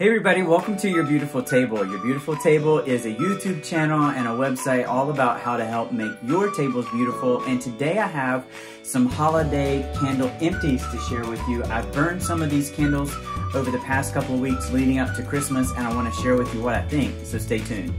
Hey everybody, welcome to Your Beautiful Table. Your Beautiful Table is a YouTube channel and a website all about how to help make your tables beautiful. And today I have some Holiday Candle Empties to share with you. I've burned some of these candles over the past couple of weeks leading up to Christmas, and I want to share with you what I think, so stay tuned.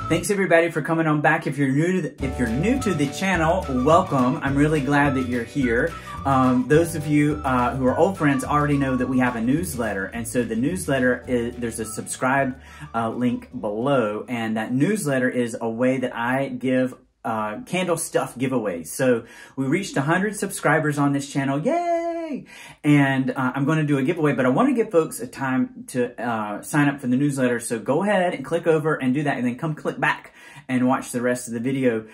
Thanks everybody for coming on back. If you're new to the channel, welcome. I'm really glad that you're here. Those of you who are old friends already know that we have a newsletter, and so the newsletter is, there's a subscribe link below, and that newsletter is a way that I give candle stuff giveaways. So we reached 100 subscribers on this channel, yay! And I'm going to do a giveaway, but I want to give folks a time to sign up for the newsletter. So go ahead and click over and do that, and then come click back and watch the rest of the video.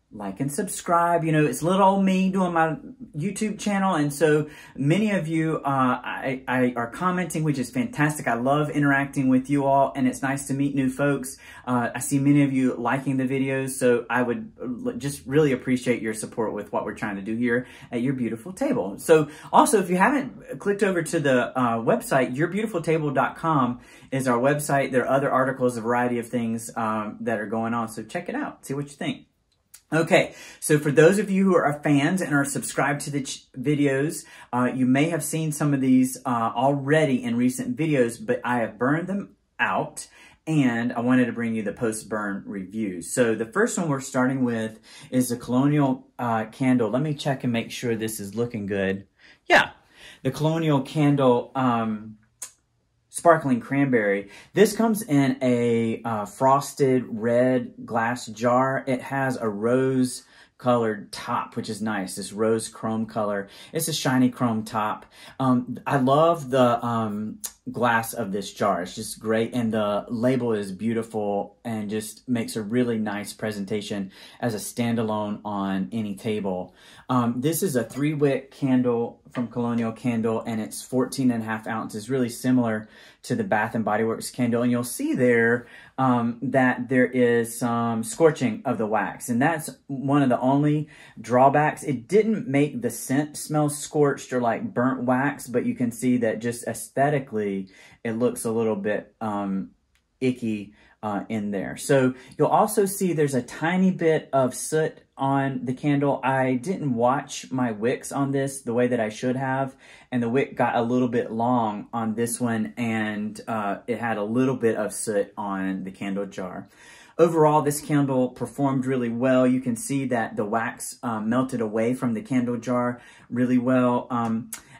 Like and subscribe. You know, it's little old me doing my YouTube channel, and so many of you are commenting, which is fantastic. I love interacting with you all, and it's nice to meet new folks. I see many of you liking the videos, so I would just really appreciate your support with what we're trying to do here at Your Beautiful Table. So also, if you haven't clicked over to the website, yourbeautifultable.com is our website. There are other articles, a variety of things that are going on, so check it out, see what you think. Okay, so for those of you who are fans and are subscribed to the videos, you may have seen some of these already in recent videos, but I have burned them out, and I wanted to bring you the post-burn reviews. So the first one we're starting with is the Colonial Candle. Let me check and make sure this is looking good. Yeah, the Colonial Candle Sparkling Cranberry. This comes in a frosted red glass jar. It has a rose colored top, which is nice, this rose chrome color. It's a shiny chrome top. I love the glass of this jar. It's just great, and the label is beautiful and just makes a really nice presentation as a standalone on any table. This is a 3-wick candle from Colonial Candle, and it's 14.5 ounces, really similar to the Bath & Body Works candle. And you'll see there that there is some scorching of the wax, and that's one of the only drawbacks. It didn't make the scent smell scorched or like burnt wax, but you can see that just aesthetically it looks a little bit icky in there. So you'll also see there's a tiny bit of soot on the candle. I didn't watch my wicks on this the way that I should have, and the wick got a little bit long on this one, and it had a little bit of soot on the candle jar. Overall, this candle performed really well. You can see that the wax melted away from the candle jar really well,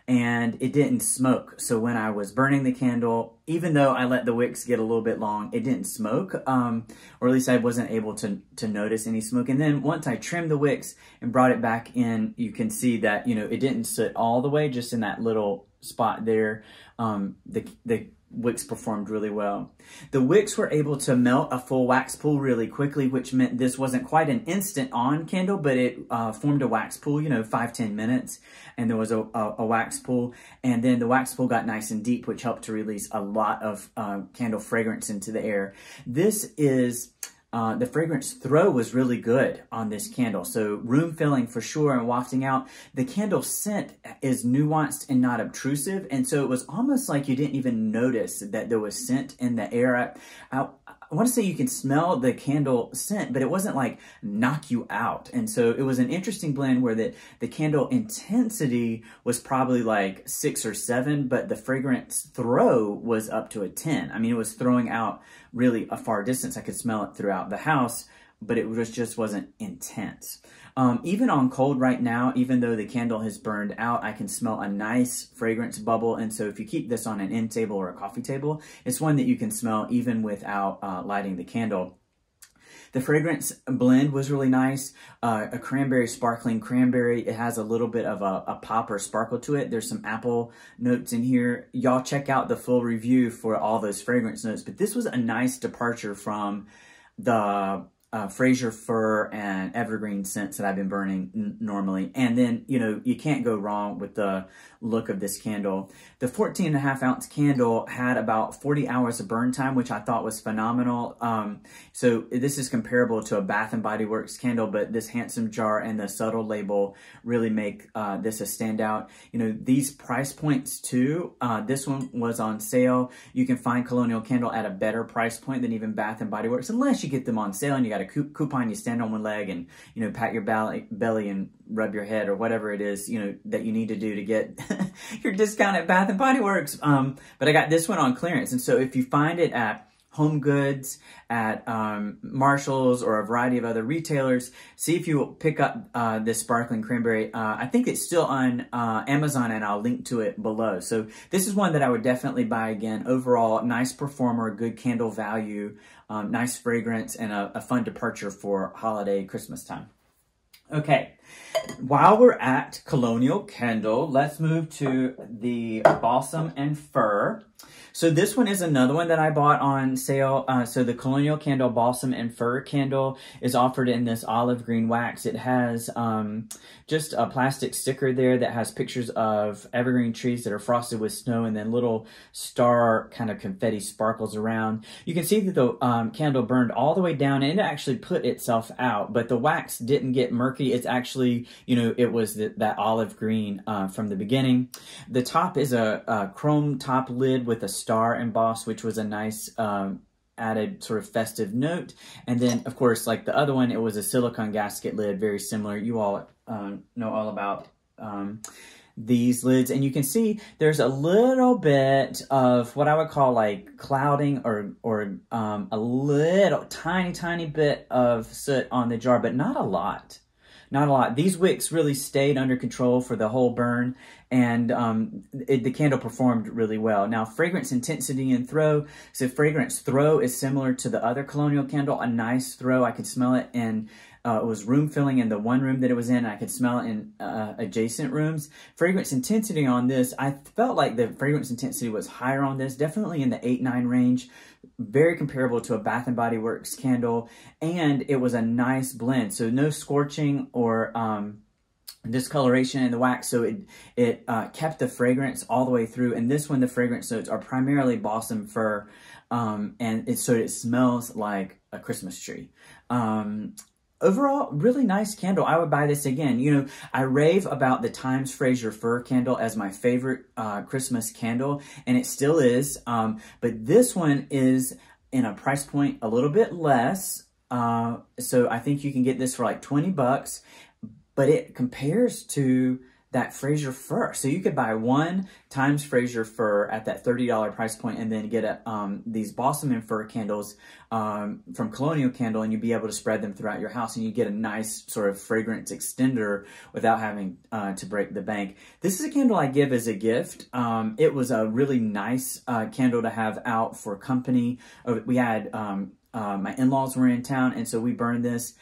and it didn't smoke. So when I was burning the candle, even though I let the wicks get a little bit long, it didn't smoke, or at least I wasn't able to notice any smoke. And then once I trimmed the wicks and brought it back in, you can see that, you know, it didn't soot all the way, just in that little spot there. The wicks performed really well. The wicks were able to melt a full wax pool really quickly, which meant this wasn't quite an instant on candle, but it formed a wax pool, you know, 5-10 minutes, and there was a wax pool, and then the wax pool got nice and deep, which helped to release a lot of candle fragrance into the air. This is the fragrance throw was really good on this candle, so room filling for sure and wafting out. The candle scent is nuanced and not obtrusive, and so it was almost like you didn't even notice that there was scent in the air. I want to say you can smell the candle scent, but it wasn't like knock you out. And so it was an interesting blend where the candle intensity was probably like 6 or 7, but the fragrance throw was up to a 10. I mean, it was throwing out really a far distance. I could smell it throughout the house, but it just wasn't intense. Even on cold right now, even though the candle has burned out, I can smell a nice fragrance bubble. And so if you keep this on an end table or a coffee table, it's one that you can smell even without lighting the candle. The fragrance blend was really nice. A cranberry, sparkling cranberry. It has a little bit of a pop or sparkle to it. There's some apple notes in here. Y'all check out the full review for all those fragrance notes. But this was a nice departure from the Fraser Fir and evergreen scents that I've been burning normally. And then, you know, you can't go wrong with the look of this candle. The 14.5 ounce candle had about 40 hours of burn time, which I thought was phenomenal. So this is comparable to a Bath and Body Works candle, but this handsome jar and the subtle label really make this a standout. You know, these price points too, this one was on sale. You can find Colonial Candle at a better price point than even Bath and Body Works, unless you get them on sale and you got a coupon, you stand on one leg and, you know, pat your belly and rub your head or whatever it is, you know, that you need to do to get your discount at Bath and Body Works. But I got this one on clearance. And so if you find it at Home Goods, at Marshall's, or a variety of other retailers, see if you pick up this Sparkling Cranberry. I think it's still on Amazon, and I'll link to it below. So this is one that I would definitely buy again. Overall, nice performer, good candle value, nice fragrance, and a fun departure for holiday Christmas time. Okay, while we're at Colonial Candle, let's move to the Balsam and Fur. So this one is another one that I bought on sale. So the Colonial Candle Balsam and Fur candle is offered in this olive green wax. It has just a plastic sticker there that has pictures of evergreen trees that are frosted with snow, and then little star kind of confetti sparkles around. You can see that the candle burned all the way down, and it actually put itself out, but the wax didn't get murky. It's actually, you know, it was that olive green from the beginning. The top is a chrome top lid with a star embossed, which was a nice added sort of festive note. And then, of course, like the other one, it was a silicone gasket lid, very similar. You all know all about these lids. And you can see there's a little bit of what I would call like clouding or a little tiny bit of soot on the jar, but not a lot. Not a lot. These wicks really stayed under control for the whole burn, and the candle performed really well. Now, fragrance intensity and throw. So fragrance throw is similar to the other Colonial Candle, a nice throw. I could smell it, and it was room filling in the one room that it was in. I could smell it in adjacent rooms. Fragrance intensity on this, I felt like the fragrance intensity was higher on this, definitely in the 8-9 range. Very comparable to a Bath and Body Works candle, and it was a nice blend. So no scorching or discoloration in the wax, so it kept the fragrance all the way through. And this one, the fragrance notes are primarily balsam fir, and so it smells like a Christmas tree. Overall, really nice candle. I would buy this again. You know, I rave about the Times Fraser Fir candle as my favorite Christmas candle, and it still is. But this one is in a price point a little bit less. So I think you can get this for like 20 bucks, but it compares to that Fraser Fir. So you could buy one Times Fraser Fir at that $30 price point, and then get these Balsam and Fur candles from Colonial Candle, and you'd be able to spread them throughout your house, and you get a nice sort of fragrance extender without having to break the bank. This is a candle I give as a gift. It was a really nice candle to have out for company. We had, my in-laws were in town, and so we burned this.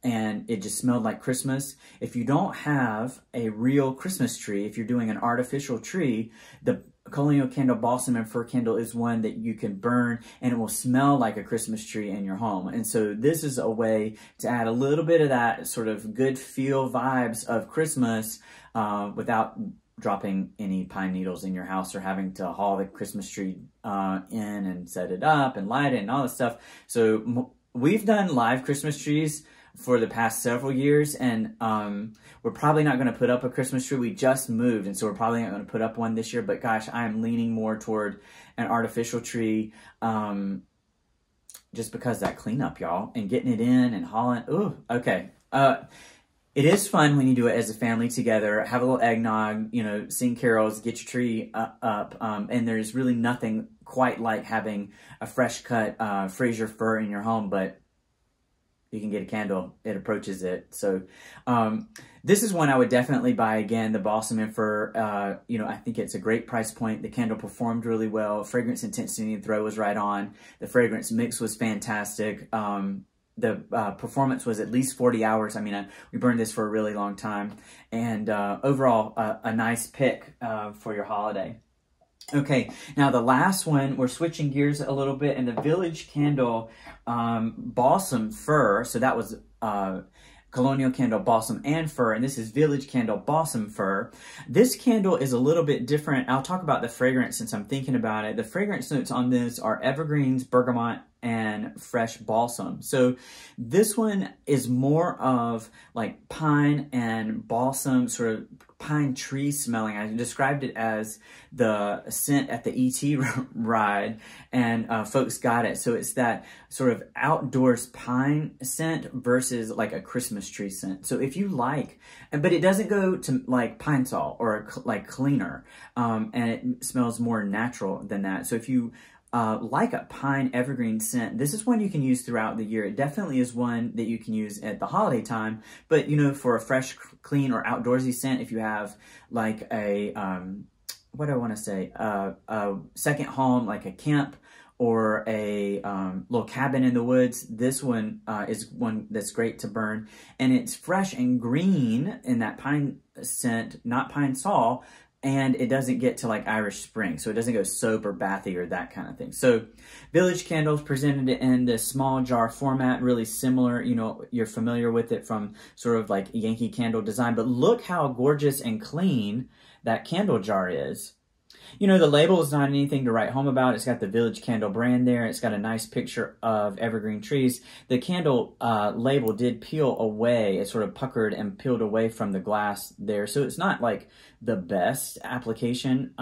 And it just smelled like Christmas. If you don't have a real Christmas tree, if you're doing an artificial tree, the Colonial Candle Balsam and Fur candle is one that you can burn, and it will smell like a Christmas tree in your home. And so this is a way to add a little bit of that sort of good feel vibes of Christmas without dropping any pine needles in your house or having to haul the Christmas tree in and set it up and light it and all this stuff. So we've done live Christmas trees for the past several years, and we're probably not going to put up a Christmas tree. We just moved, and so we're probably not going to put up one this year, but gosh, I am leaning more toward an artificial tree just because that cleanup, y'all, and getting it in and hauling. Ooh, okay. It is fun when you do it as a family together, have a little eggnog, you know, sing carols, get your tree up, and there's really nothing quite like having a fresh cut Fraser Fir in your home, but you can get a candle, it approaches it. So this is one I would definitely buy again, the Balsam and Fur. You know, I think it's a great price point. The candle performed really well. Fragrance intensity and throw was right on. The fragrance mix was fantastic. The performance was at least 40 hours. I mean, we burned this for a really long time. And overall, a nice pick for your holiday. Okay, now the last one, we're switching gears a little bit, and the Village Candle Balsam Fir. So that was Colonial Candle Balsam and Fur, and this is Village Candle Balsam Fir. This candle is a little bit different. I'll talk about the fragrance since I'm thinking about it. The fragrance notes on this are evergreens, bergamot, and fresh balsam. So this one is more of like pine and balsam, sort of pine tree smelling. I described it as the scent at the ET ride, and folks got it. So it's that sort of outdoors pine scent versus like a Christmas tree scent. So if you like, but it doesn't go to like pine sol or like cleaner, and it smells more natural than that. So if you like a pine evergreen scent, this is one you can use throughout the year. It definitely is one that you can use at the holiday time, but you know, for a fresh, clean, or outdoorsy scent, if you have like a, what do I want to say, a second home, like a camp, or a little cabin in the woods, this one is one that's great to burn. And it's fresh and green in that pine scent, not pine sol, and it doesn't get to like Irish Spring. So it doesn't go soap or bathy or that kind of thing. So Village Candles presented it in this small jar format, really similar. You know, you're familiar with it from sort of like Yankee Candle design, but look how gorgeous and clean that candle jar is. You know, the label is not anything to write home about. It's got the Village Candle brand there. It's got a nice picture of evergreen trees. The candle label did peel away. It sort of puckered and peeled away from the glass there. So it's not like the best application.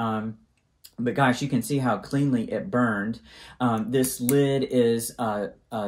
But gosh, you can see how cleanly it burned. This lid is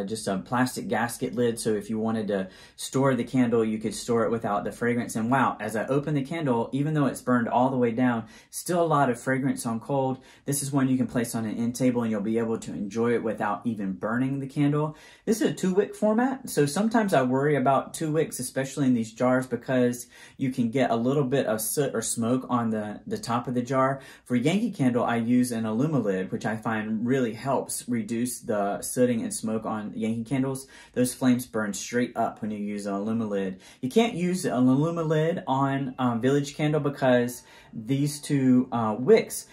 just a plastic gasket lid, so if you wanted to store the candle, you could store it without the fragrance. And wow, as I open the candle, even though it's burned all the way down, still a lot of fragrance on cold. This is one you can place on an end table and you'll be able to enjoy it without even burning the candle. This is a 2-wick format, so sometimes I worry about 2 wicks, especially in these jars, because you can get a little bit of soot or smoke on the top of the jar. For Yankee Candle, I use an Illuma lid, which I find really helps reduce the sooting and smoke on Yankee Candles. Those flames burn straight up when you use an Illuma lid. You can't use an Illuma lid on Village Candle because these two wicks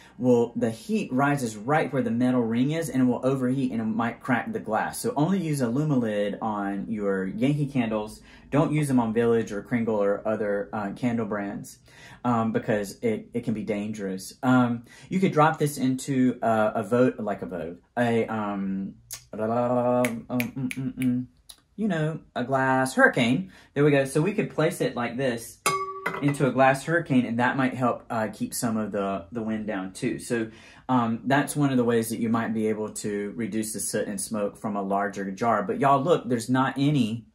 the heat rises right where the metal ring is, and it will overheat and it might crack the glass. So only use a Illuma lid on your Yankee Candles. Don't use them on Village or Kringle or other candle brands because it can be dangerous. You could drop this into you know, a glass hurricane. There we go. So we could place it like this into a glass hurricane, and that might help keep some of the wind down too. So that's one of the ways that you might be able to reduce the soot and smoke from a larger jar. But y'all look, there's not any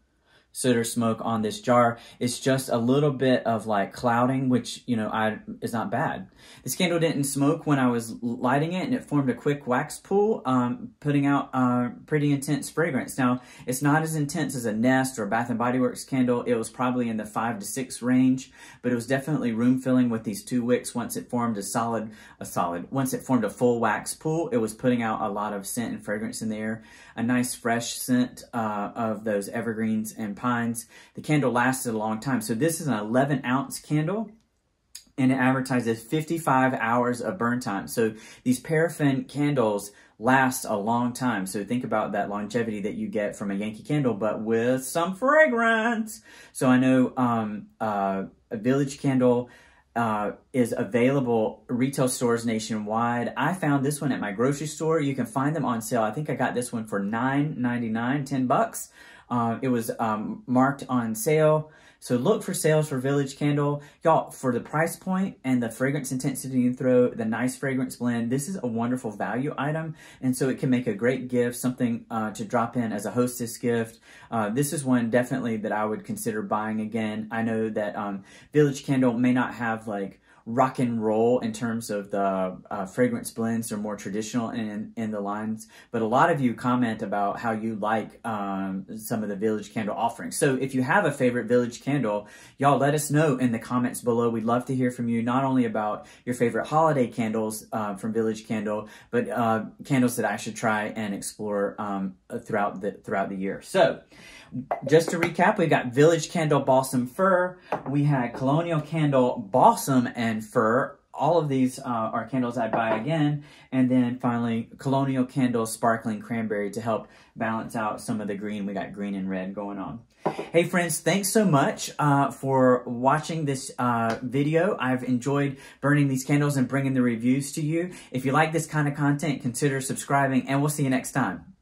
soot or smoke on this jar. It's just a little bit of like clouding, which, you know, is not bad. This candle didn't smoke when I was lighting it, and it formed a quick wax pool, putting out pretty intense fragrance. Now, it's not as intense as a Nest or a Bath & Body Works candle. It was probably in the 5 to 6 range, but it was definitely room filling with these 2 wicks. Once it formed once it formed a full wax pool, it was putting out a lot of scent and fragrance in the air. A nice fresh scent of those evergreens and pines. The candle lasted a long time. So this is an 11-ounce candle, and it advertises 55 hours of burn time. So these paraffin candles last a long time. So think about that longevity that you get from a Yankee Candle, but with some fragrance. So I know a Village Candle is available retail stores nationwide. I found this one at my grocery store. You can find them on sale. I think I got this one for $9.99, 10 bucks. It was marked on sale. So look for sales for Village Candle. Y'all, for the price point and the fragrance intensity you throw, the nice fragrance blend, this is a wonderful value item. And so it can make a great gift, something to drop in as a hostess gift. This is one definitely that I would consider buying again. I know that Village Candle may not have like rock and roll in terms of the fragrance blends. They're more traditional in the lines, but a lot of you comment about how you like some of the Village Candle offerings. So if you have a favorite Village Candle, y'all let us know in the comments below. We'd love to hear from you, not only about your favorite holiday candles from Village Candle, but candles that I should try and explore throughout the year. So just to recap, we got Village Candle Balsam Fir, we had Colonial Candle Balsam and Fur, all of these are candles I'd buy again. And then finally, Colonial Candle Sparkling Cranberry to help balance out some of the green. We got green and red going on. Hey friends, thanks so much for watching this video. I've enjoyed burning these candles and bringing the reviews to you. If you like this kind of content, consider subscribing, and we'll see you next time.